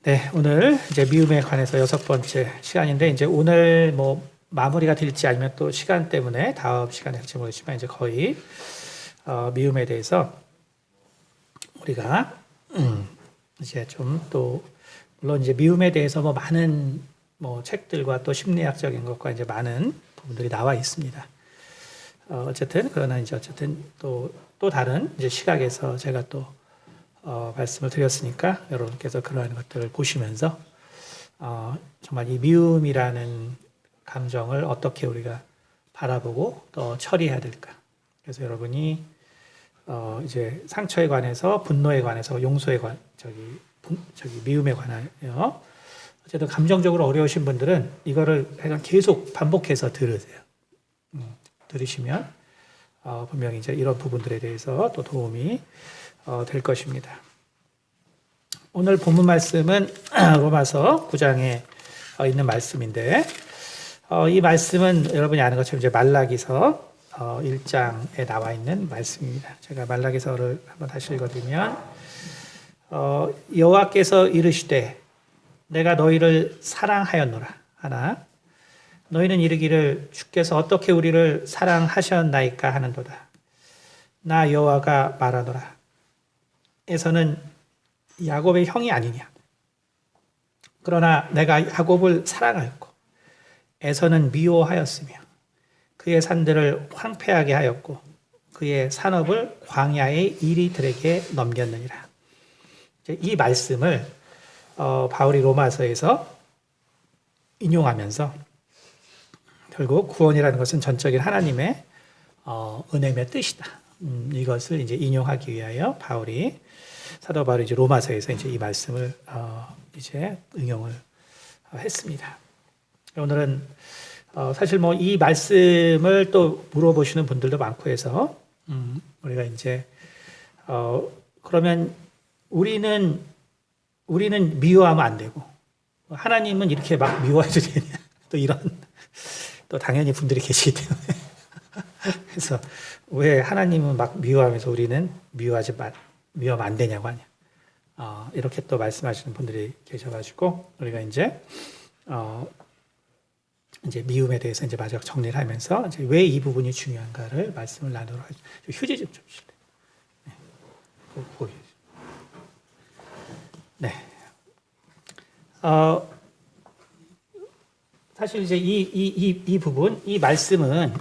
네, 오늘 이제 미움에 관해서 6번째 시간인데, 이제 오늘 뭐 마무리가 될지 아니면 또 시간 때문에 다음 시간에 할지 모르겠지만, 이제 거의 미움에 대해서 우리가 이제 좀 또 물론 이제 미움에 대해서 뭐 많은 뭐 책들과 또 심리학적인 것과 이제 많은 부분들이 나와 있습니다. 어쨌든 그러나 이제 어쨌든 또 다른 이제 시각에서 제가 또 말씀을 드렸으니까 여러분께서 그러한 것들을 보시면서 정말 이 미움이라는 감정을 어떻게 우리가 바라보고 또 처리해야 될까. 그래서 여러분이 이제 상처에 관해서, 분노에 관해서, 용서에 미움에 관하여 어쨌든 감정적으로 어려우신 분들은 이거를 계속 반복해서 들으세요. 들으시면 분명히 이제 이런 부분들에 대해서 또 도움이 될 것입니다. 오늘 본문 말씀은 로마서 9장에 있는 말씀인데, 이 말씀은 여러분이 아는 것처럼 이제 말라기서 1장에 나와 있는 말씀입니다. 제가 말라기서를 한번 다시 읽어드리면, 여호와께서 이르시되 내가 너희를 사랑하였노라 하나 너희는 이르기를 주께서 어떻게 우리를 사랑하셨나이까 하는도다. 나 여호와가 말하노라. 에서는 야곱의 형이 아니냐. 그러나 내가 야곱을 사랑하였고 에서는 미워하였으며 그의 산들을 황폐하게 하였고 그의 산업을 광야의 이리들에게 넘겼느니라. 이 말씀을 바울이 로마서에서 인용하면서 결국 구원이라는 것은 전적인 하나님의 은혜의 뜻이다. 이것을 이제 인용하기 위하여 사도 바울이 이제 로마서에서 이제 이 말씀을 이제 응용을 했습니다. 오늘은 사실 뭐 이 말씀을 또 물어보시는 분들도 많고 해서 우리가 이제 그러면 우리는 미워하면 안 되고 하나님은 이렇게 막 미워해도 되냐? 또 이런 또 당연히 분들이 계시기 때문에 그래서 왜 하나님은 막 미워하면서 우리는 미워하면 안 되냐고 하냐. 이렇게 또 말씀하시는 분들이 계셔가지고 우리가 이제 미움에 대해서 이제 마지막 정리를 하면서 이제 왜 이 부분이 중요한가를 말씀을 나누도록 하죠. 휴지 좀 주실래요? 네. 네. 사실 이제 이 부분, 이 말씀은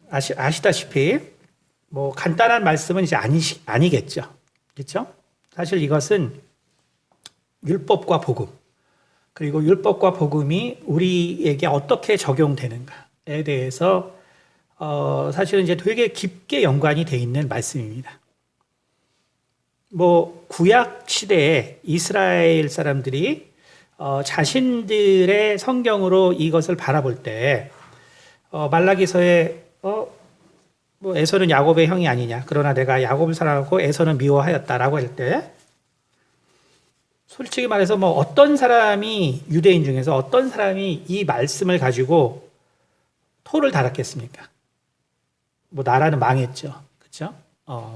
아시다시피 뭐 간단한 말씀은 이제 아니겠죠. 그렇죠? 사실 이것은 율법과 복음, 그리고 율법과 복음이 우리에게 어떻게 적용되는가에 대해서 사실은 이제 되게 깊게 연관이 되어 있는 말씀입니다. 뭐 구약 시대에 이스라엘 사람들이 자신들의 성경으로 이것을 바라볼 때 말라기서에 뭐 에서는 야곱의 형이 아니냐. 그러나 내가 야곱을 사랑하고 에서는 미워하였다라고 할 때 솔직히 말해서 뭐 어떤 사람이 유대인 중에서 어떤 사람이 이 말씀을 가지고 토를 달았겠습니까? 뭐 나라는 망했죠. 그렇죠?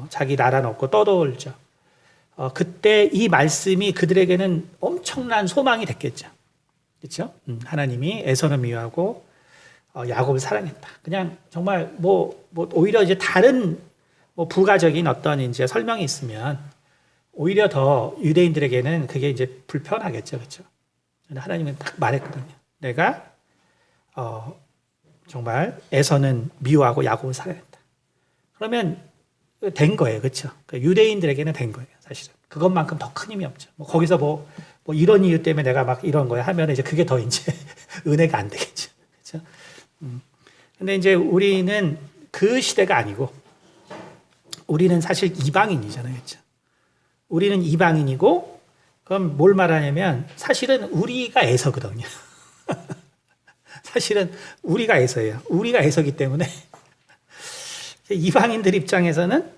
자기 나라는 없고 떠돌죠. 그때 이 말씀이 그들에게는 엄청난 소망이 됐겠죠. 그렇죠? 하나님이 에서는 미워하고 야곱을 사랑했다. 그냥 정말 뭐 오히려 이제 다른 뭐 부가적인 어떤 이제 설명이 있으면 오히려 더 유대인들에게는 그게 이제 불편하겠죠. 그렇죠? 근데 하나님은 딱 말했거든요. 내가 정말 에서는 미워하고 야곱을 사랑했다. 그러면 된 거예요. 그렇죠? 유대인들에게는 된 거예요. 사실은. 그것만큼 더 큰 힘이 없죠. 뭐 거기서 뭐 이런 이유 때문에 내가 막 이런 거야 하면 이제 그게 더 이제 은혜가 안 되겠죠. 그렇죠? 근데 이제 우리는 그 시대가 아니고 우리는 사실 이방인이잖아요. 그렇죠? 우리는 이방인이고 그럼 뭘 말하냐면 사실은 우리가 에서거든요. 사실은 우리가 에서예요. 우리가 에서기 때문에 이방인들 입장에서는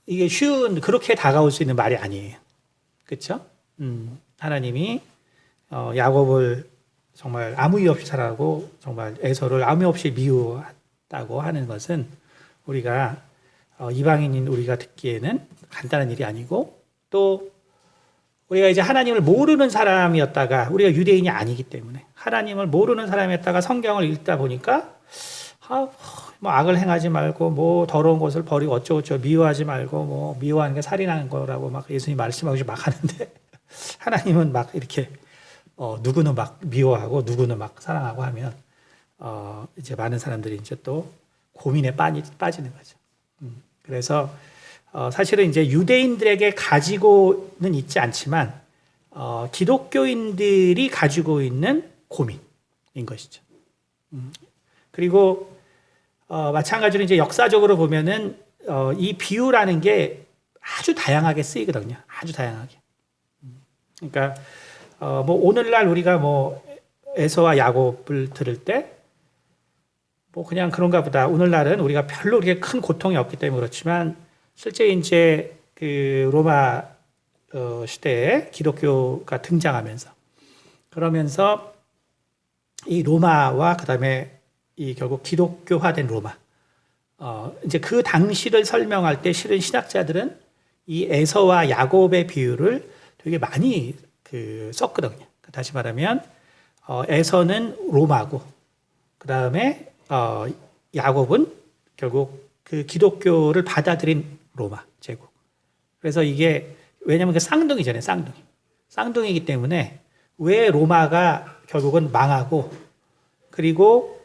이게 그렇게 다가올 수 있는 말이 아니에요. 그렇죠? 하나님이 야곱을 정말 아무 이유 없이 사랑하고 정말 에서를 아무 이유 없이 있다고 하는 것은 우리가 이방인인 우리가 듣기에는 간단한 일이 아니고, 또 우리가 이제 하나님을 모르는 사람이었다가, 우리가 유대인이 아니기 때문에 하나님을 모르는 사람이었다가 성경을 읽다 보니까 뭐 악을 행하지 말고 뭐 더러운 것을 버리고 어쩌고저쩌고 미워하지 말고 뭐 미워하는 게 살인하는 거라고 막 예수님 말씀하고 막 하는데 하나님은 막 이렇게 누구는 막 미워하고 누구는 막 사랑하고 하면 이제 많은 사람들이 이제 또 고민에 빠지는 거죠. 그래서 사실은 이제 유대인들에게 가지고는 있지 않지만 기독교인들이 가지고 있는 고민인 것이죠. 그리고 마찬가지로 이제 역사적으로 보면은 이 비유라는 게 아주 다양하게 쓰이거든요. 아주 다양하게. 그러니까 뭐 오늘날 우리가 뭐 에서와 야곱을 들을 때 뭐 그냥 그런가 보다. 오늘날은 우리가 별로 그렇게 큰 고통이 없기 때문에 그렇지만 실제 이제 그 로마 시대에 기독교가 등장하면서 그러면서 이 로마와 그다음에 이 결국 기독교화된 로마 이제 그 당시를 설명할 때 실은 신학자들은 이 에서와 야곱의 비유를 되게 많이 썼거든요. 다시 말하면 에서는 로마고 그다음에 야곱은 결국 그 기독교를 받아들인 로마 제국. 그래서 이게 왜냐하면 그 쌍둥이잖아요, 쌍둥이. 쌍둥이기 때문에 왜 로마가 결국은 망하고 그리고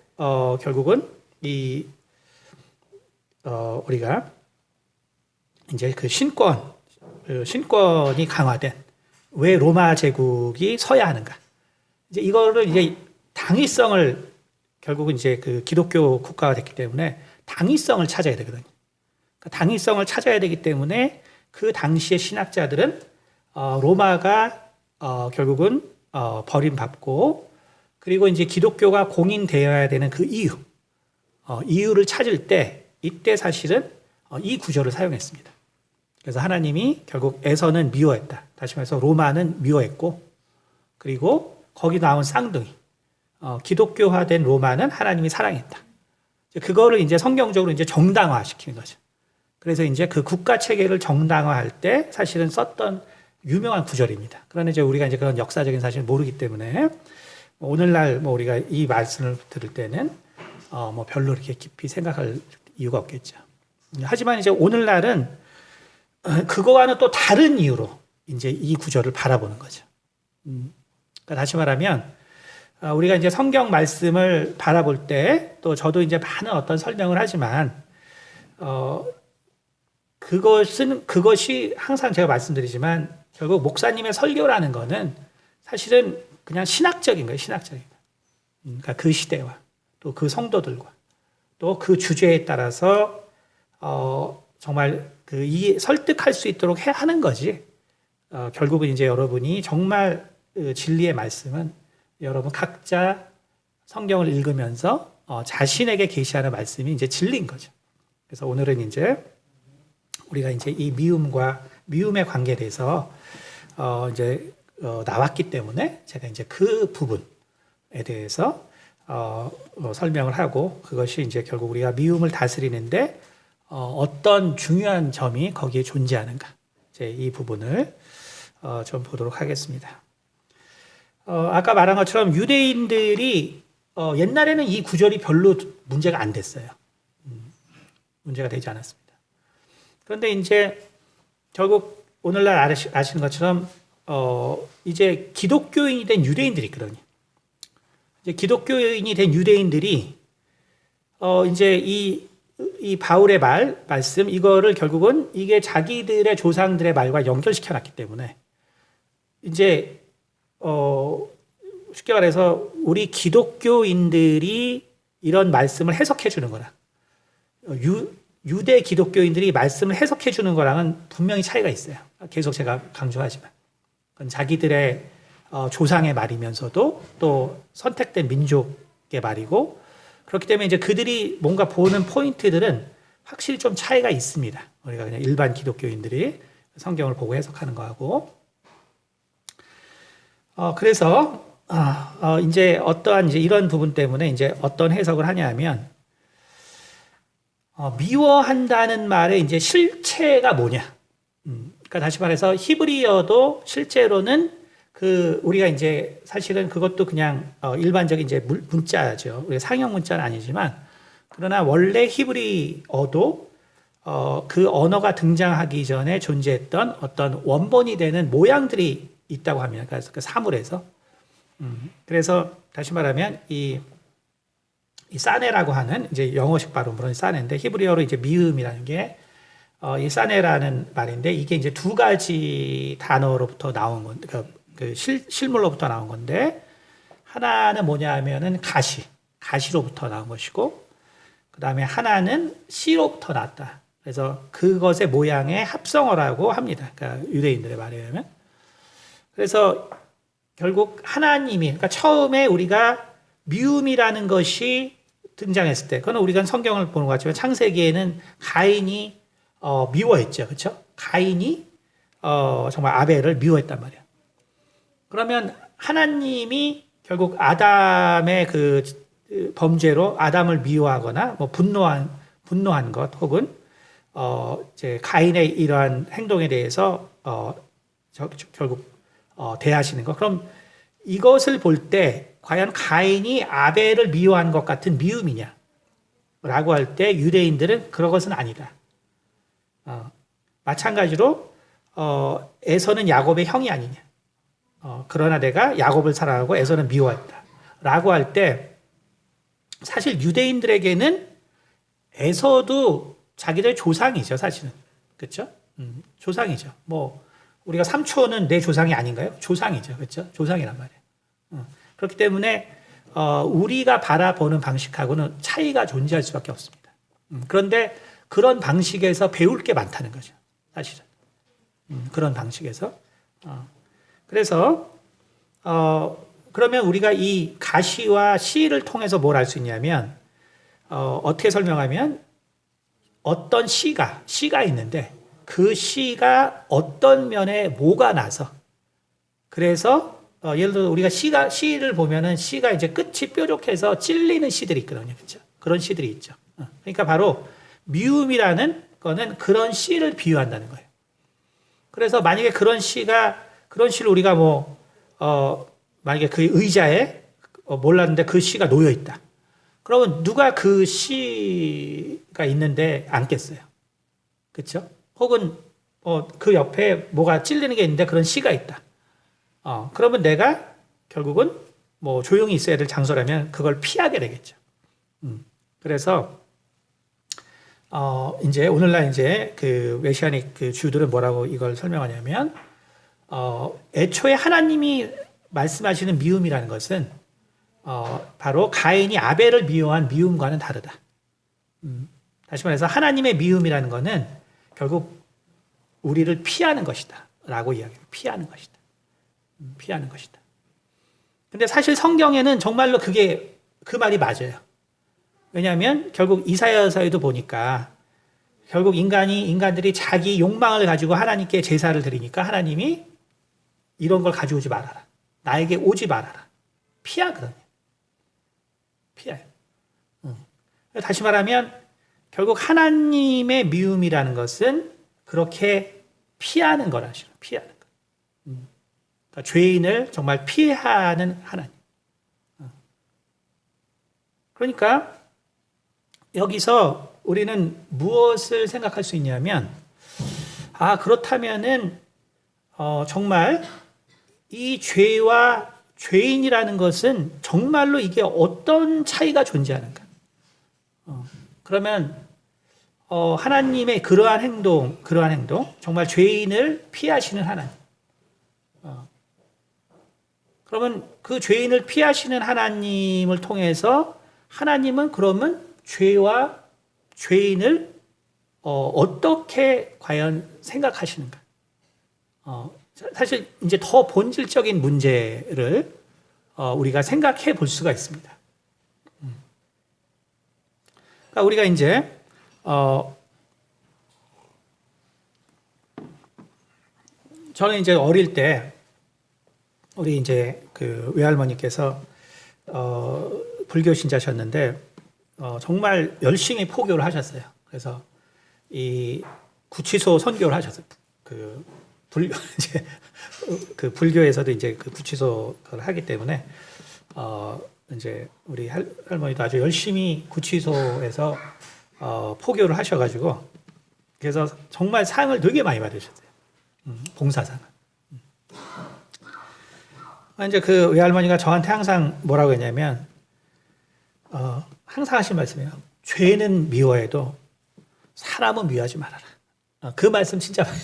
결국은 이 우리가 이제 그 신권이 강화된 왜 로마 제국이 서야 하는가? 이제 이거를 이제 당위성을 결국은 이제 그 기독교 국가가 됐기 때문에 당위성을 찾아야 되거든요. 그러니까 당위성을 찾아야 되기 때문에 그 당시의 신학자들은 로마가 결국은 버림받고 그리고 이제 기독교가 공인되어야 되는 그 이유를 찾을 때 이때 사실은 이 구절을 사용했습니다. 그래서 하나님이 결국 에서는 미워했다. 다시 말해서 로마는 미워했고 그리고 거기 나온 쌍둥이 기독교화된 로마는 하나님이 사랑했다. 그거를 이제 성경적으로 이제 정당화시키는 거죠. 그래서 이제 그 국가 체계를 정당화할 때 사실은 썼던 유명한 구절입니다. 그러나 이제 우리가 이제 그런 역사적인 사실을 모르기 때문에 오늘날 뭐 우리가 이 말씀을 들을 때는 뭐 별로 이렇게 깊이 생각할 이유가 없겠죠. 하지만 이제 오늘날은 그거와는 또 다른 이유로 이제 이 구절을 바라보는 거죠. 그러니까 다시 말하면 우리가 이제 성경 말씀을 바라볼 때 또 저도 이제 많은 어떤 설명을 하지만 그것이 항상 제가 말씀드리지만 결국 목사님의 설교라는 거는 사실은 그냥 신학적인 거예요, 신학적인 거. 그러니까 그 시대와 또 그 성도들과 또 그 주제에 따라서 정말 설득할 수 있도록 하는 거지. 결국은 이제 여러분이 정말 진리의 말씀은 여러분 각자 성경을 읽으면서 자신에게 계시하는 말씀이 이제 진리인 거죠. 그래서 오늘은 이제 우리가 이제 이 미움의 관계에 대해서 이제 나왔기 때문에 제가 이제 그 부분에 대해서 설명을 하고 그것이 이제 결국 우리가 미움을 다스리는데 어떤 중요한 점이 거기에 존재하는가 이제 이 부분을 좀 보도록 하겠습니다. 아까 말한 것처럼 유대인들이 옛날에는 이 구절이 별로 문제가 안 됐어요. 문제가 되지 않았습니다. 그런데 이제 결국 오늘날 아시는 것처럼 이제 기독교인이 된 유대인들이 있거든요. 이제 기독교인이 된 유대인들이 이제 이 바울의 말씀 이거를 결국은 이게 자기들의 조상들의 말과 연결시켜 놨기 때문에 이제 쉽게 말해서 우리 기독교인들이 이런 말씀을 해석해 주는 거랑 유대 기독교인들이 말씀을 해석해 주는 거랑은 분명히 차이가 있어요. 계속 제가 강조하지만 그건 자기들의 조상의 말이면서도 또 선택된 민족의 말이고 그렇기 때문에 이제 그들이 뭔가 보는 포인트들은 확실히 좀 차이가 있습니다. 우리가 그냥 일반 기독교인들이 성경을 보고 해석하는 거하고 그래서 이제 어떠한 이제 이런 부분 때문에 이제 어떤 해석을 하냐면 미워한다는 말의 이제 실체가 뭐냐? 그러니까 다시 말해서 히브리어도 실제로는 우리가 이제 사실은 그것도 그냥 일반적인 이제 문자죠. 우리가 상형 문자는 아니지만 그러나 원래 히브리어도 그 언어가 등장하기 전에 존재했던 어떤 원본이 되는 모양들이 있다고 합니다. 그래서 그 사물에서. 그래서 다시 말하면 이 사네라고 하는 이제 영어식 발음으로는 사네인데 히브리어로 이제 미음이라는 게 이 사네라는 말인데 이게 이제 두 가지 단어로부터 나온 건데 그 실물로부터 나온 건데 하나는 뭐냐 하면은 가시로부터 나온 것이고 그 다음에 하나는 씨로부터 났다. 그래서 그것의 모양의 합성어라고 합니다. 그러니까 유대인들의 말에 의하면. 그래서 결국 하나님이, 그러니까 처음에 우리가 미움이라는 것이 등장했을 때, 그건 우리가 성경을 보는 것 같지만 창세기에는 가인이 미워했죠. 그렇죠? 가인이 정말 아벨을 미워했단 말이에요. 그러면 하나님이 결국 아담의 그 범죄로 아담을 미워하거나 뭐 분노한 것 혹은 이제 가인의 이러한 행동에 대해서 결국 대하시는 것. 그럼 이것을 볼 때 과연 가인이 아벨을 미워한 것 같은 미움이냐? 라고 할 때 유대인들은 그런 것은 아니다. 마찬가지로 에서는 야곱의 형이 아니냐? 그러나 내가 야곱을 사랑하고 에서는 미워했다. 라고 할 때 사실 유대인들에게는 에서도 자기들의 조상이죠, 사실은. 그렇죠? 조상이죠. 뭐 우리가 삼촌은 내 조상이 아닌가요? 조상이죠. 그렇죠? 조상이란 말이에요. 그렇기 때문에 우리가 바라보는 방식하고는 차이가 존재할 수밖에 없습니다. 그런데 그런 방식에서 배울 게 많다는 거죠. 사실은. 그런 방식에서. 그래서 그러면 우리가 이 가시와 시를 통해서 뭘 알 수 있냐면 어떻게 설명하면 어떤 시가 있는데 그 시가 어떤 면에 뭐가 나서 그래서 예를 들어 우리가 시를 보면은 시가 이제 끝이 뾰족해서 찔리는 시들이 있거든요. 그렇죠? 그런 시들이 있죠. 그러니까 바로 미움이라는 거는 그런 시를 비유한다는 거예요. 그래서 만약에 그런 시를 우리가 만약에 그 의자에 몰랐는데 그 시가 놓여 있다. 그러면 누가 그 시가 있는데 앉겠어요? 그렇죠? 혹은 그 옆에 뭐가 찔리는 게 있는데 그런 시가 있다. 그러면 내가 결국은 뭐 조용히 있어야 될 장소라면 그걸 피하게 되겠죠. 그래서 이제 오늘날 이제 그 메시아닉 그 주들은 뭐라고 이걸 설명하냐면 애초에 하나님이 말씀하시는 미움이라는 것은 바로 가인이 아벨을 미워한 미움과는 다르다. 다시 말해서 하나님의 미움이라는 것은 결국 우리를 피하는 것이다. 라고 이야기해요. 피하는 것이다. 피하는 것이다. 근데 사실 성경에는 정말로 그 말이 맞아요. 왜냐하면 결국 이사야서에도 보니까 결국 인간들이 자기 욕망을 가지고 하나님께 제사를 드리니까 하나님이 이런 걸 가져오지 말아라. 나에게 오지 말아라. 피하거든요. 피해요. 다시 말하면 결국 하나님의 미움이라는 것은 그렇게 피하는 거라. 피하는 거. 그러니까 죄인을 정말 피하는 하나님. 그러니까 여기서 우리는 무엇을 생각할 수 있냐면 그렇다면은 정말 이 죄와 죄인이라는 것은 정말로 이게 어떤 차이가 존재하는가? 그러면 하나님의 그러한 행동, 정말 죄인을 피하시는 하나님. 그러면 그 죄인을 피하시는 하나님을 통해서 하나님은 그러면 죄와 죄인을 어떻게 과연 생각하시는가? 사실 이제 더 본질적인 문제를 우리가 생각해 볼 수가 있습니다. 그러니까 우리가 이제 저는 이제 어릴 때 우리 이제 그 외할머니께서 불교 신자셨는데 정말 열심히 포교를 하셨어요. 그래서 이 구치소 선교를 하셨어요. 이제 그 불교에서도 이제 그 구치소를 하기 때문에 이제 우리 할머니도 아주 열심히 구치소에서 포교를 하셔가지고 그래서 정말 상을 되게 많이 받으셨어요. 봉사상을. 이제 그 외할머니가 저한테 항상 뭐라고 했냐면 항상 하신 말씀이에요. 죄는 미워해도 사람은 미워하지 말아라. 그 말씀 진짜 많이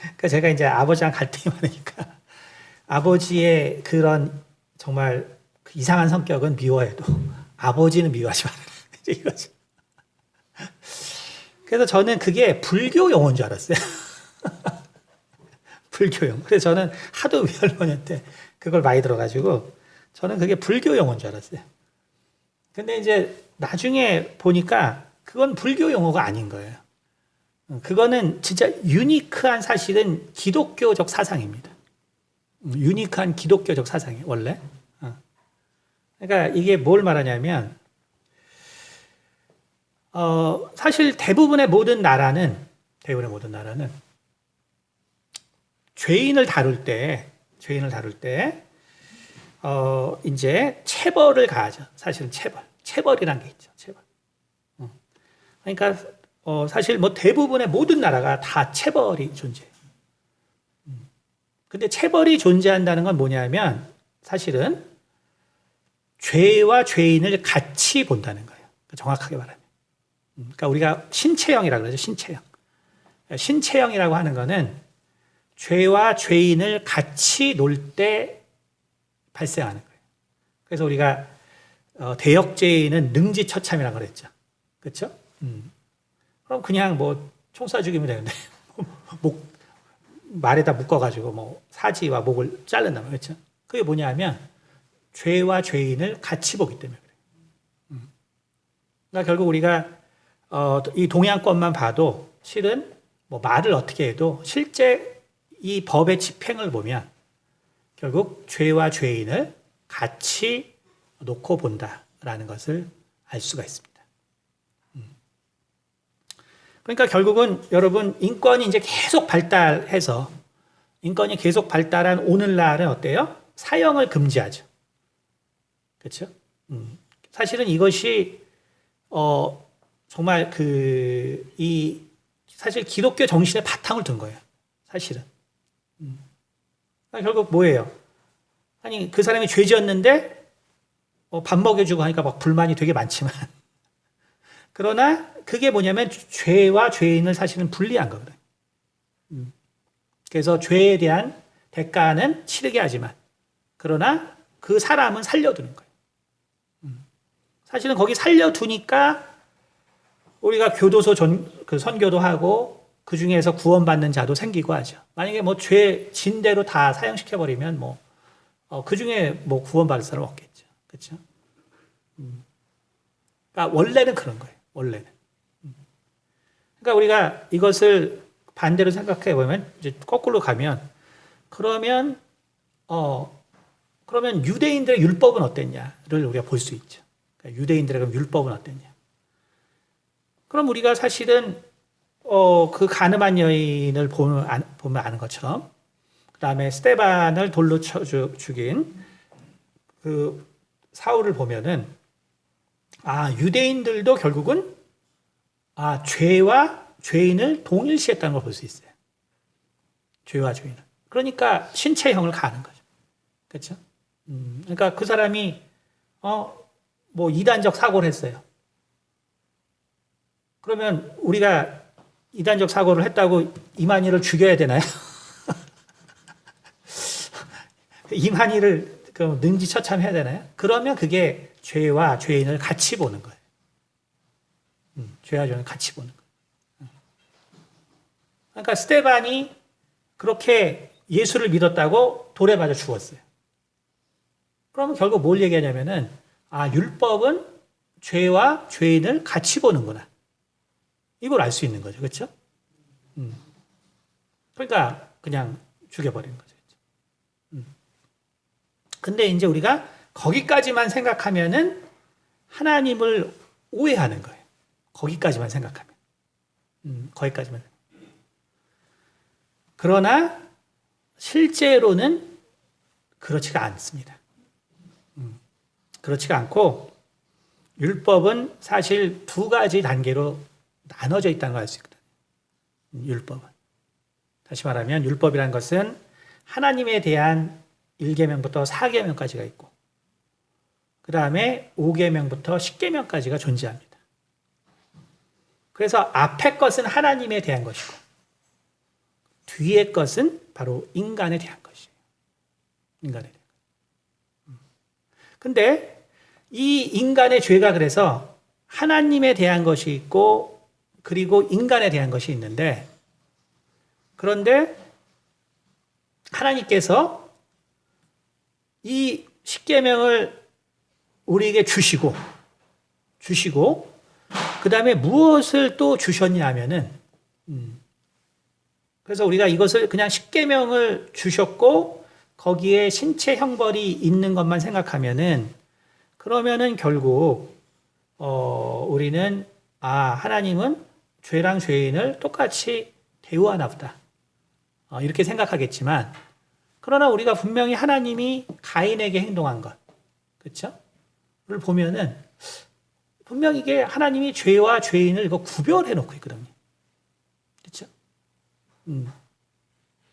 그러니까 제가 이제 아버지랑 갈등이 많으니까 아버지의 그런 정말 이상한 성격은 미워해도 아버지는 미워하지 말아라. 이제 이거죠. 그래서 저는 그게 불교 용어인 줄 알았어요. 불교 용어. 그래서 저는 하도 외할머니한테 그걸 많이 들어가지고 저는 그게 불교 용어인 줄 알았어요. 근데 이제 나중에 보니까 그건 불교 용어가 아닌 거예요. 그거는 진짜 유니크한 사실은 기독교적 사상입니다. 유니크한 기독교적 사상이에요, 원래. 그러니까 이게 뭘 말하냐면, 사실 대부분의 모든 나라는 죄인을 다룰 때, 이제 체벌을 가하죠. 사실은 체벌이란 게 있죠. 체벌. 그러니까 사실 뭐 대부분의 모든 나라가 다 체벌이 존재해요. 근데 체벌이 존재한다는 건 뭐냐면 사실은 죄와 죄인을 같이 본다는 거예요. 정확하게 말하면. 그러니까 우리가 신체형이라고 그러죠. 신체형이라고 하는 거는 죄와 죄인을 같이 놀 때 발생하는 거예요. 그래서 우리가 대역죄인은 능지처참이라고 그랬죠. 그렇죠? 그럼 그냥 뭐 총 쏴 죽이면 되는데 말에다 묶어가지고 뭐 사지와 목을 자른다면 그렇죠? 그게 뭐냐면 죄와 죄인을 같이 보기 때문에 그래요. 그러니까 결국 우리가 이 동양권만 봐도 실은 뭐 말을 어떻게 해도 실제 이 법의 집행을 보면 결국 죄와 죄인을 같이 놓고 본다라는 것을 알 수가 있습니다. 그러니까 결국은 여러분 인권이 이제 계속 발달해서 인권이 계속 발달한 오늘날은 어때요? 사형을 금지하죠. 그렇죠? 사실은 이것이 정말 사실 기독교 정신의 바탕을 둔 거예요. 사실은. 결국 뭐예요? 아니 그 사람이 죄 지었는데 밥 먹여주고 하니까 막 불만이 되게 많지만 그러나 그게 뭐냐면 죄와 죄인을 사실은 분리한 거거든요. 그래서 죄에 대한 대가는 치르게 하지만 그러나 그 사람은 살려두는 거예요. 사실은 거기 살려두니까 우리가 교도소 그 선교도 하고 그 중에서 구원받는 자도 생기고 하죠. 만약에 뭐 죄 진대로 다 사형시켜버리면 뭐 그 중에 뭐 구원받을 사람 없겠죠. 그렇죠? 그러니까 원래는 그런 거예요. 원래는. 그러니까 우리가 이것을 반대로 생각해 보면 이제 거꾸로 가면 그러면 유대인들의 율법은 어땠냐를 우리가 볼 수 있죠. 그러니까 유대인들의 율법은 어땠냐. 그럼 우리가 사실은 그 가늠한 여인을 보면 아는 것처럼 그 다음에 스데반을 돌로 쳐 죽인 그 사울을 보면은 유대인들도 결국은 죄와 죄인을 동일시했다는 걸 볼 수 있어요. 죄와 죄인을. 그러니까 신체형을 가하는 거죠. 그렇죠? 그러니까 그 사람이 뭐 이단적 사고를 했어요. 그러면 우리가 이단적 사고를 했다고 이만희를 죽여야 되나요? 이만희를 능지처참해야 되나요? 그러면 그게 죄와 죄인을 같이 보는 거예요. 죄와 죄인을 같이 보는 거예요. 그러니까 스데반이 그렇게 예수를 믿었다고 돌에 맞아 죽었어요. 그러면 결국 뭘 얘기하냐면은 율법은 죄와 죄인을 같이 보는구나. 이걸 알 수 있는 거죠. 그렇죠? 그러니까 그냥 죽여버리는 거죠. 근데 이제 우리가 거기까지만 생각하면은 하나님을 오해하는 거예요. 거기까지만 생각하면. 거기까지만. 그러나 실제로는 그렇지가 않습니다. 그렇지가 않고 율법은 사실 두 가지 단계로 나눠져 있다는 걸 알 수 있거든요. 율법은. 다시 말하면 율법이라는 것은 하나님에 대한 1계명부터 4계명까지가 있고 그 다음에 5계명부터 10계명까지가 존재합니다. 그래서 앞의 것은 하나님에 대한 것이고 뒤의 것은 바로 인간에 대한 것이에요. 인간에 대한 것. 근데 이 인간의 죄가 그래서 하나님에 대한 것이 있고 그리고 인간에 대한 것이 있는데 그런데 하나님께서 이 십계명을 우리에게 주시고 그 다음에 무엇을 또 주셨냐면은 그래서 우리가 이것을 그냥 십계명을 주셨고 거기에 신체 형벌이 있는 것만 생각하면은 그러면은 결국 우리는 하나님은 죄랑 죄인을 똑같이 대우하나 보다 이렇게 생각하겠지만 그러나 우리가 분명히 하나님이 가인에게 행동한 것 그렇죠? 를 보면은 분명히 이게 하나님이 죄와 죄인을 이거 구별해 놓고 있거든요. 그렇죠?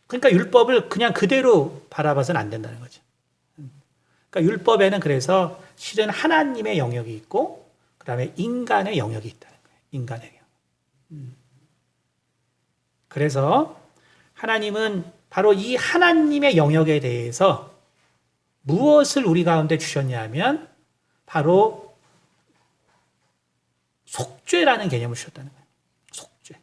그러니까 율법을 그냥 그대로 바라봐서는 안 된다는 거죠. 그러니까 율법에는 그래서 실은 하나님의 영역이 있고 그다음에 인간의 영역이 있다는 거예요. 인간의 영역. 그래서 하나님은 바로 이 하나님의 영역에 대해서 무엇을 우리 가운데 주셨냐면 바로 속죄라는 개념을 주셨다는 거예요. 속죄.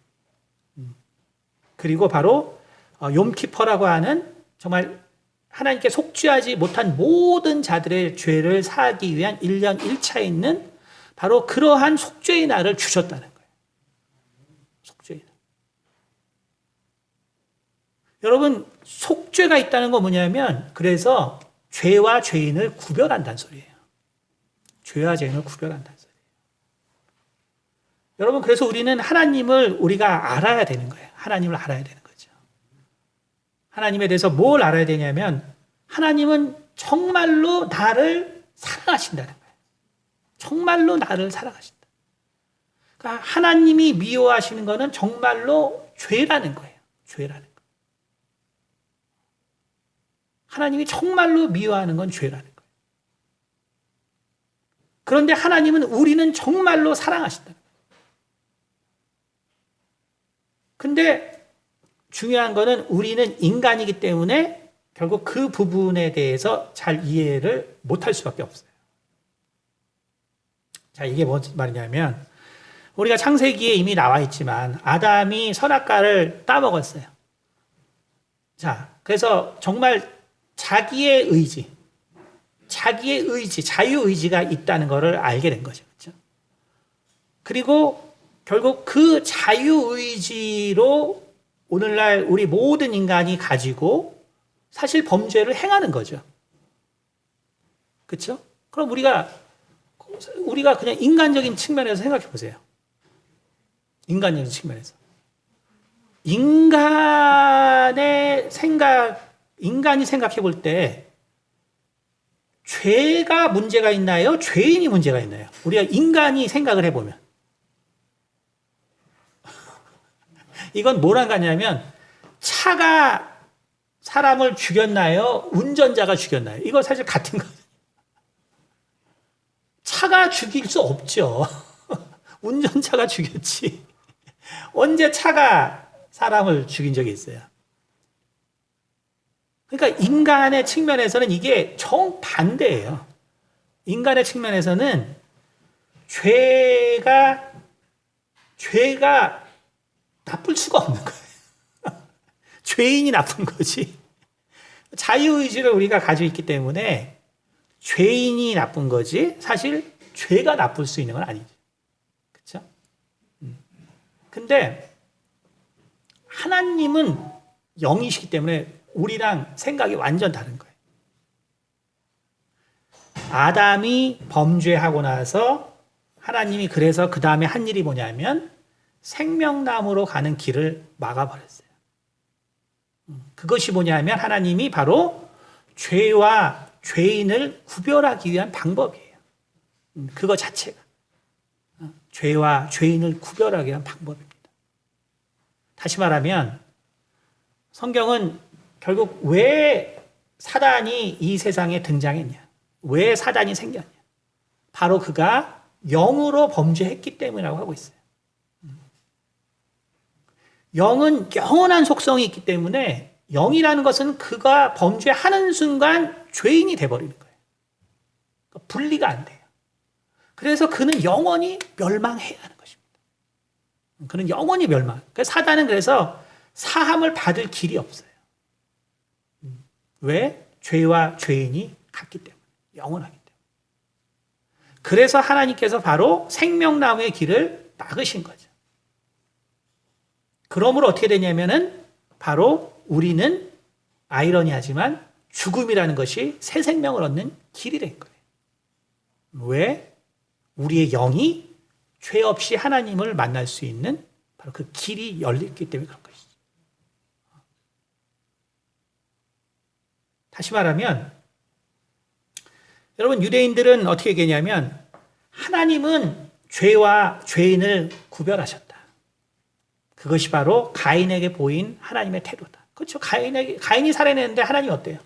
그리고 바로 욤키퍼라고 하는 정말 하나님께 속죄하지 못한 모든 자들의 죄를 사하기 위한 1년 1차에 있는 바로 그러한 속죄의 날을 주셨다는 거예요. 속죄의 날. 여러분 속죄가 있다는 건 뭐냐면 그래서 죄와 죄인을 구별한다는 소리예요. 죄와 죄인을 구별한다는 소리예요. 여러분 그래서 우리는 하나님을 우리가 알아야 되는 거예요. 하나님을 알아야 되는 거죠. 하나님에 대해서 뭘 알아야 되냐면 하나님은 정말로 나를 사랑하신다는 거예요. 정말로 나를 사랑하신다. 그러니까 하나님이 미워하시는 것은 정말로 죄라는 거예요. 죄라는 거. 하나님이 정말로 미워하는 건 죄라는 거예요. 그런데 하나님은 우리는 정말로 사랑하신다. 근데 중요한 거는 우리는 인간이기 때문에 결국 그 부분에 대해서 잘 이해를 못할 수밖에 없어요. 자, 이게 뭔 말이냐면 우리가 창세기에 이미 나와 있지만 아담이 선악과를 따먹었어요. 자, 그래서 정말 자기의 의지, 자유의지가 있다는 것을 알게 된 거죠. 그렇죠? 그리고 결국 그 자유의지로 오늘날 우리 모든 인간이 가지고 사실 범죄를 행하는 거죠. 그렇죠? 그럼 우리가 그냥 인간적인 측면에서 생각해 보세요. 인간적인 측면에서. 인간이 생각해 볼 때 죄가 문제가 있나요? 죄인이 문제가 있나요? 우리가 인간이 생각을 해보면. 이건 뭐랑 같냐면 차가 사람을 죽였나요? 운전자가 죽였나요? 이거 사실 같은 거예요. 차가 죽일 수 없죠. 운전자가 죽였지. 언제 차가 사람을 죽인 적이 있어요? 그러니까 인간의 측면에서는 이게 정반대예요. 인간의 측면에서는 죄가 나쁠 수가 없는 거예요. 죄인이 나쁜 거지. 자유의지를 우리가 가지고 있기 때문에 죄인이 나쁜 거지 사실 죄가 나쁠 수 있는 건 아니죠. 그렇죠? 근데 하나님은 영이시기 때문에 우리랑 생각이 완전 다른 거예요. 아담이 범죄하고 나서 하나님이 그래서 그 다음에 한 일이 뭐냐면 생명나무로 가는 길을 막아버렸어요. 그것이 뭐냐면 하나님이 바로 죄와 죄인을 구별하기 위한 방법이에요. 그거 자체가. 죄와 죄인을 구별하기 위한 방법입니다. 다시 말하면 성경은 결국 왜 사단이 이 세상에 등장했냐? 왜 사단이 생겼냐? 바로 그가 영으로 범죄했기 때문이라고 하고 있어요. 영은 영원한 속성이 있기 때문에 영이라는 것은 그가 범죄하는 순간 죄인이 돼버리는 거예요. 분리가 안 돼요. 그래서 그는 영원히 멸망해야 하는 것입니다. 그는 영원히 멸망. 사단은 그래서 사함을 받을 길이 없어요. 왜? 죄와 죄인이 같기 때문에. 영원하기 때문에. 그래서 하나님께서 바로 생명나무의 길을 막으신 거죠. 그러므로 어떻게 되냐면은 바로 우리는 아이러니하지만 죽음이라는 것이 새 생명을 얻는 길이 된 거예요. 왜? 우리의 영이 죄 없이 하나님을 만날 수 있는 바로 그 길이 열렸기 때문에 그런 것이죠. 다시 말하면 여러분 유대인들은 어떻게 얘기하냐면 하나님은 죄와 죄인을 구별하셨다. 그것이 바로 가인에게 보인 하나님의 태도다. 그렇죠. 가인이 살해냈는데 하나님 어때요?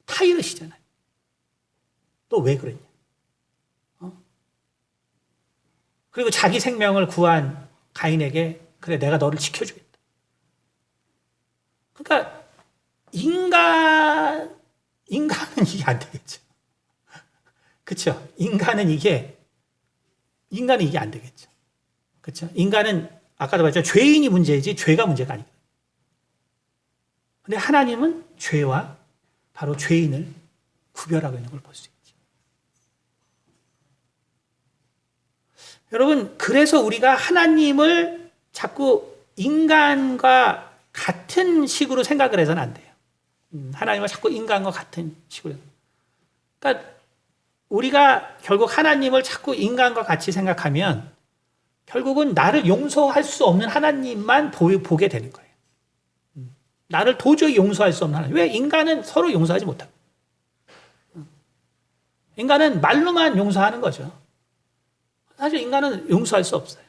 타이르시잖아요. 너 왜 그랬냐? 그리고 자기 생명을 구한 가인에게 그래 내가 너를 지켜주겠다. 그러니까 인간은 이게 안 되겠죠. 그렇죠? 인간은 이게 안 되겠죠. 그렇죠? 인간은 아까도 말했지만 죄인이 문제이지 죄가 문제가 아니거든요. 근데 하나님은 죄와 바로 죄인을 구별하고 있는 걸 볼 수 있죠. 여러분, 그래서 우리가 하나님을 자꾸 인간과 같은 식으로 생각을 해서는 안 돼요. 하나님을 자꾸 인간과 같은 식으로. 그러니까 우리가 결국 하나님을 자꾸 인간과 같이 생각하면 결국은 나를 용서할 수 없는 하나님만 보게 되는 거예요. 나를 도저히 용서할 수 없는 하나님. 왜? 인간은 서로 용서하지 못하고. 인간은 말로만 용서하는 거죠. 사실 인간은 용서할 수 없어요.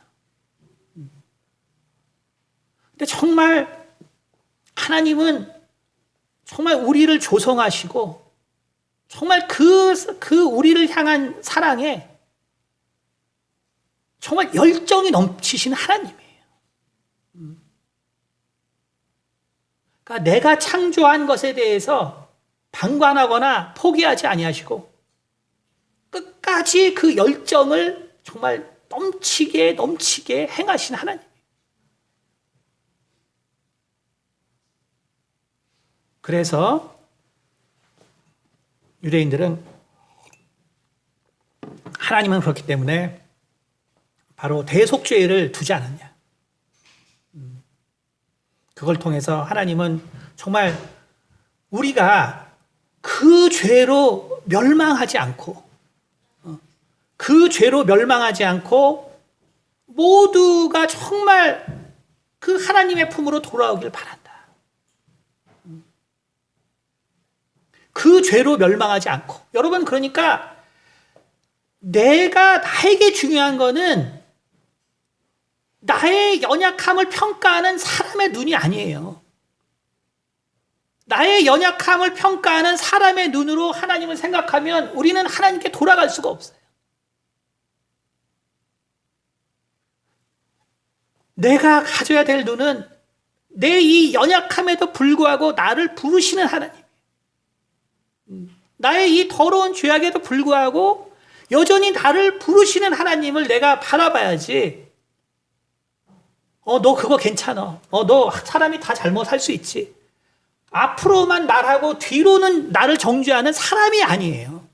근데 정말 하나님은 정말 우리를 조성하시고 정말 그 우리를 향한 사랑에 정말 열정이 넘치신 하나님이에요. 그러니까 내가 창조한 것에 대해서 방관하거나 포기하지 아니하시고 끝까지 그 열정을 정말 넘치게 행하신 하나님. 그래서 유대인들은 하나님은 그렇기 때문에 바로 대속죄를 두지 않았냐. 그걸 통해서 하나님은 정말 우리가 그 죄로 멸망하지 않고 모두가 정말 그 하나님의 품으로 돌아오길 바란다. 그 죄로 멸망하지 않고. 여러분, 그러니까 나에게 중요한 거는 나의 연약함을 평가하는 사람의 눈이 아니에요. 나의 연약함을 평가하는 사람의 눈으로 하나님을 생각하면 우리는 하나님께 돌아갈 수가 없어요. 내가 가져야 될 눈은 내 이 연약함에도 불구하고 나를 부르시는 하나님. 나의 이 더러운 죄악에도 불구하고 여전히 나를 부르시는 하나님을 내가 바라봐야지. 너 그거 괜찮아. 너 사람이 다 잘못할 수 있지. 앞으로만 말하고 뒤로는 나를 정죄하는 사람이 아니에요.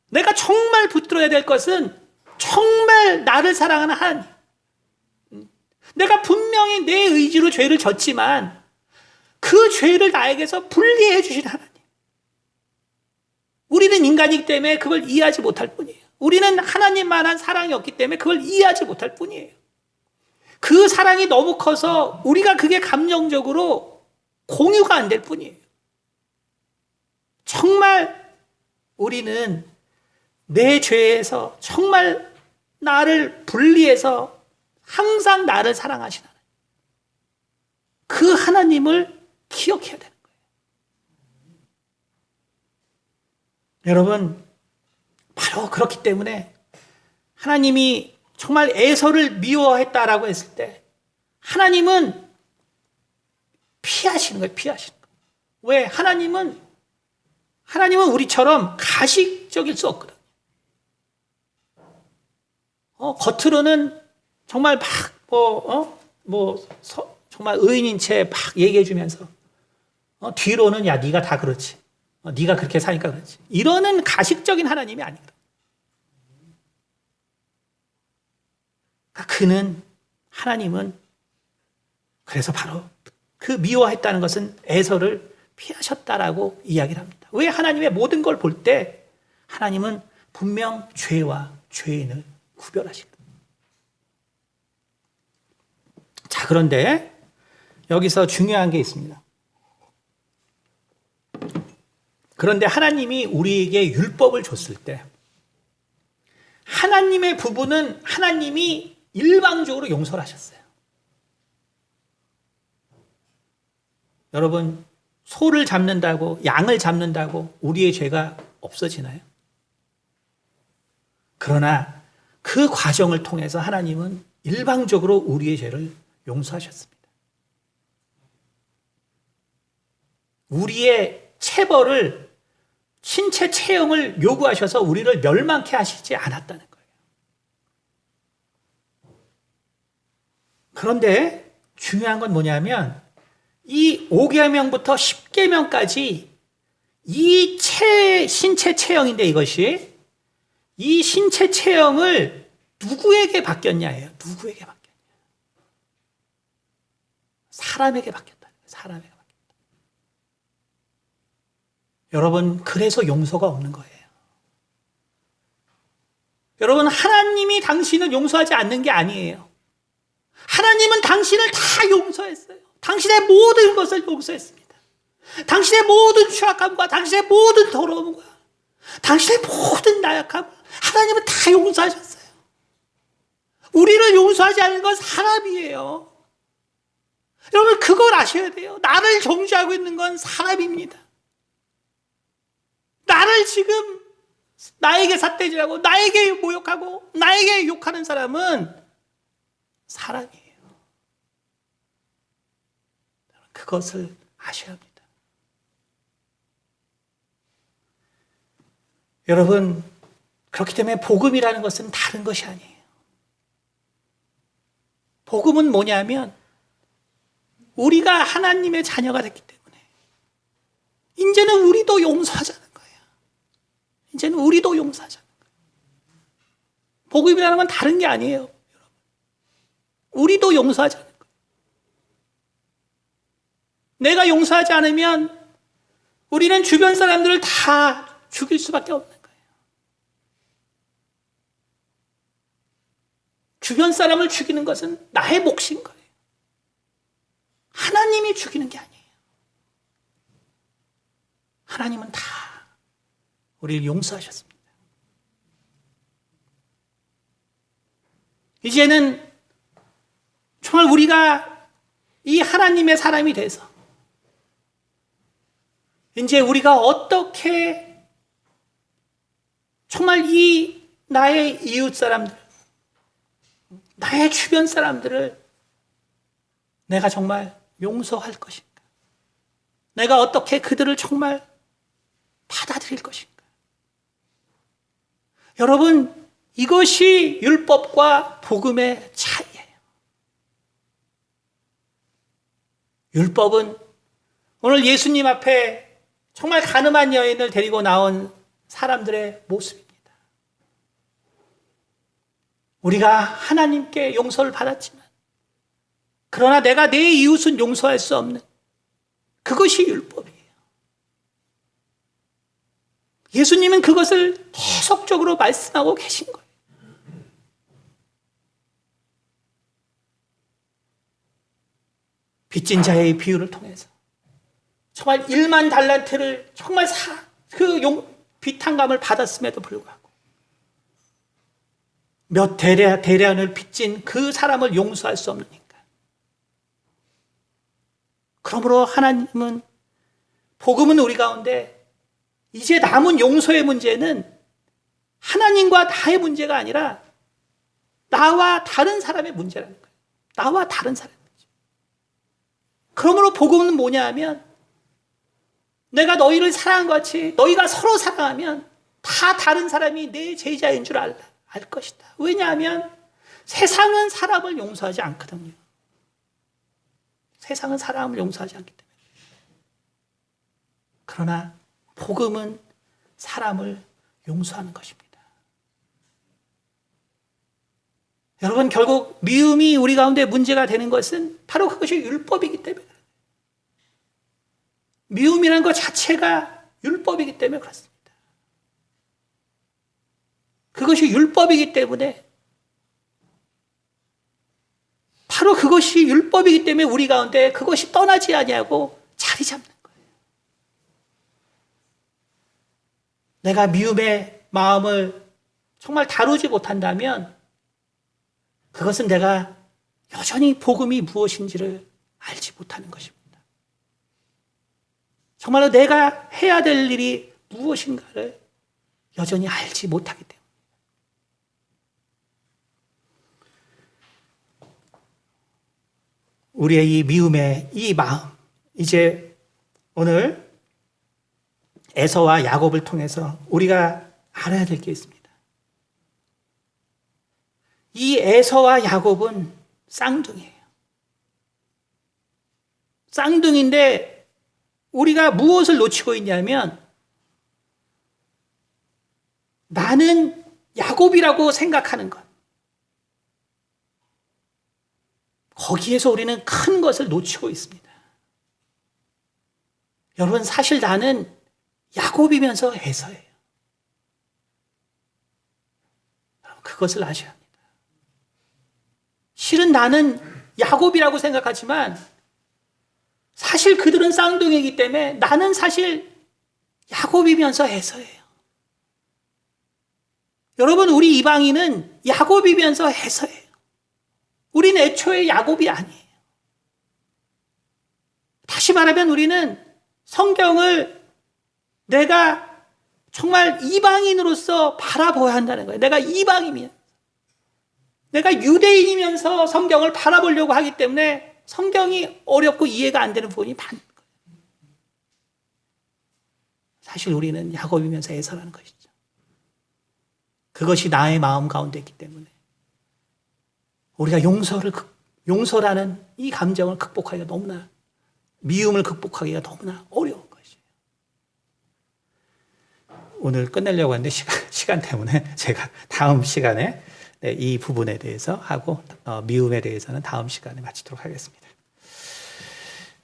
내가 정말 붙들어야 될 것은 정말 나를 사랑하는 하나님. 내가 분명히 내 의지로 죄를 졌지만 그 죄를 나에게서 분리해 주신 하나님. 우리 우리는 인간이기 때문에 그걸 이해하지 못할 뿐이에요. 우리는 하나님만한 사랑이 없기 때문에 그걸 이해하지 못할 뿐이에요. 그 사랑이 너무 커서 우리가 그게 감정적으로 공유가 안 될 뿐이에요. 정말 우리는 내 죄에서 정말 나를 분리해서 항상 나를 사랑하시는 그 하나님을 기억해야 되는 거예요. 여러분, 바로 그렇기 때문에 하나님이 정말 에서를 미워했다라고 했을 때 하나님은 피하시는 거예요. 피하시는 거예요. 왜? 하나님은 우리처럼 가식적일 수 없거든요. 겉으로는 정말 정말 의인인 채 막 얘기해 주면서 뒤로는 야 네가 다 그렇지. 네가 그렇게 사니까 그렇지. 이러는 가식적인 하나님이 아니거든. 그러니까 하나님은 그래서 바로 그 미워했다는 것은 에서를 피하셨다라고 이야기를 합니다. 왜? 하나님의 모든 걸 볼 때 하나님은 분명 죄와 죄인을 구별하시거든요. 자, 그런데 여기서 중요한 게 있습니다. 그런데 하나님이 우리에게 율법을 줬을 때 하나님의 부분은 하나님이 일방적으로 용서를 하셨어요. 여러분, 소를 잡는다고, 양을 잡는다고 우리의 죄가 없어지나요? 그러나 그 과정을 통해서 하나님은 일방적으로 우리의 죄를 용서하셨습니다. 우리의 체벌을, 신체 체형을 요구하셔서 우리를 멸망케 하시지 않았다는 거예요. 그런데 중요한 건 뭐냐면 이 5계명부터 10계명까지 이 신체 체형인데 이것이 이 신체 체형을 누구에게 바뀌었냐예요. 누구에게 바뀌었냐. 사람에게 바뀌었다. 사람에게 바뀌었다. 여러분, 그래서 용서가 없는 거예요. 여러분, 하나님이 당신을 용서하지 않는 게 아니에요. 하나님은 당신을 다 용서했어요. 당신의 모든 것을 용서했습니다. 당신의 모든 추악함과 당신의 모든 더러움과 당신의 모든 나약함을 하나님은 다 용서하셨어요. 우리를 용서하지 않는 건 사람이에요. 여러분, 그걸 아셔야 돼요. 나를 정죄하고 있는 건 사람입니다. 나를 지금 나에게 삿대질하고 나에게 모욕하고 나에게 욕하는 사람은 사람이에요. 그것을 아셔야 합니다. 여러분, 그렇기 때문에 복음이라는 것은 다른 것이 아니에요. 복음은 뭐냐면 우리가 하나님의 자녀가 됐기 때문에 이제는 우리도 용서하자는 거예요. 이제는 우리도 용서하자는 거예요. 복음이라는 건 다른 게 아니에요. 여러분. 우리도 용서하자는 거예요. 내가 용서하지 않으면 우리는 주변 사람들을 다 죽일 수밖에 없는 거예요. 주변 사람을 죽이는 것은 나의 몫인 거예요. 하나님이 죽이는 게 아니에요. 하나님은 다 우리를 용서하셨습니다. 이제는 정말 우리가 이 하나님의 사람이 돼서 이제 우리가 어떻게 정말 이 나의 이웃 사람들, 나의 주변 사람들을 내가 정말 용서할 것인가? 내가 어떻게 그들을 정말 받아들일 것인가? 여러분, 이것이 율법과 복음의 차이예요. 율법은 오늘 예수님 앞에 정말 가늠한 여인을 데리고 나온 사람들의 모습입니다. 우리가 하나님께 용서를 받았지만 그러나 내가 내 이웃은 용서할 수 없는 그것이 율법이에요. 예수님은 그것을 계속적으로 말씀하고 계신 거예요. 빚진 자의 비유를 통해서 정말 1만 달란트를 정말 비탄감을 받았음에도 불구하고 몇 대련을 빚진 그 사람을 용서할 수 없느니까. 그러므로 하나님은, 복음은 우리 가운데 이제 남은 용서의 문제는 하나님과 나의 문제가 아니라 나와 다른 사람의 문제라는 거예요. 나와 다른 사람의 문제. 그러므로 복음은 뭐냐 하면, 내가 너희를 사랑한 것 같이 너희가 서로 사랑하면 다 다른 사람이 내 제자인 줄 알 것이다. 왜냐하면 세상은 사람을 용서하지 않거든요. 세상은 사람을 용서하지 않기 때문에. 그러나 복음은 사람을 용서하는 것입니다. 여러분, 결국 미움이 우리 가운데 문제가 되는 것은 바로 그것이 율법이기 때문에, 미움이라는 것 자체가 율법이기 때문에 그렇습니다. 그것이 율법이기 때문에, 바로 그것이 율법이기 때문에 우리 가운데 그것이 떠나지 아니하고 자리 잡는 거예요. 내가 미움의 마음을 정말 다루지 못한다면 그것은 내가 여전히 복음이 무엇인지를 알지 못하는 것입니다. 정말로 내가 해야 될 일이 무엇인가를 여전히 알지 못하기 때문에. 우리의 이 미움의 이 마음, 이제 오늘 에서와 야곱을 통해서 우리가 알아야 될 게 있습니다. 이 에서와 야곱은 쌍둥이에요. 쌍둥이인데 우리가 무엇을 놓치고 있냐면, 나는 야곱이라고 생각하는 것, 거기에서 우리는 큰 것을 놓치고 있습니다. 여러분, 사실 나는 야곱이면서 에서예요. 그것을 아셔야 합니다. 실은 나는 야곱이라고 생각하지만 사실 그들은 쌍둥이이기 때문에 나는 사실 야곱이면서 에서예요. 여러분, 우리 이방인은 야곱이면서 에서예요. 우리는 애초에 야곱이 아니에요. 다시 말하면 우리는 성경을 내가 정말 이방인으로서 바라봐야 한다는 거예요. 내가 이방이면, 내가 유대인이면서 성경을 바라보려고 하기 때문에 성경이 어렵고 이해가 안 되는 부분이 많은 거예요. 사실 우리는 야곱이면서 에서라는 것이죠. 그것이 나의 마음 가운데 있기 때문에 우리가 용서라는 이 감정을 극복하기가 너무나, 미움을 극복하기가 너무나 어려운 것이에요. 오늘 끝내려고 하는데 시간 때문에 제가 다음 시간에 이 부분에 대해서 하고 미움에 대해서는 다음 시간에 마치도록 하겠습니다.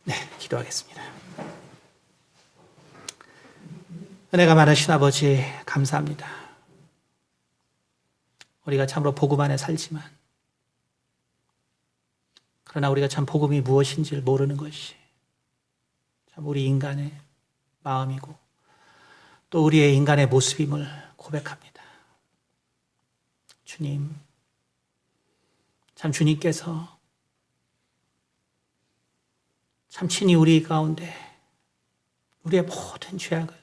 네, 기도하겠습니다. 은혜가 많으신 아버지, 감사합니다. 우리가 참으로 복음 안에 살지만, 그러나 우리가 참 복음이 무엇인지를 모르는 것이 참 우리 인간의 마음이고 또 우리의 인간의 모습임을 고백합니다. 주님, 참 주님께서 참 친히 우리 가운데 우리의 모든 죄악을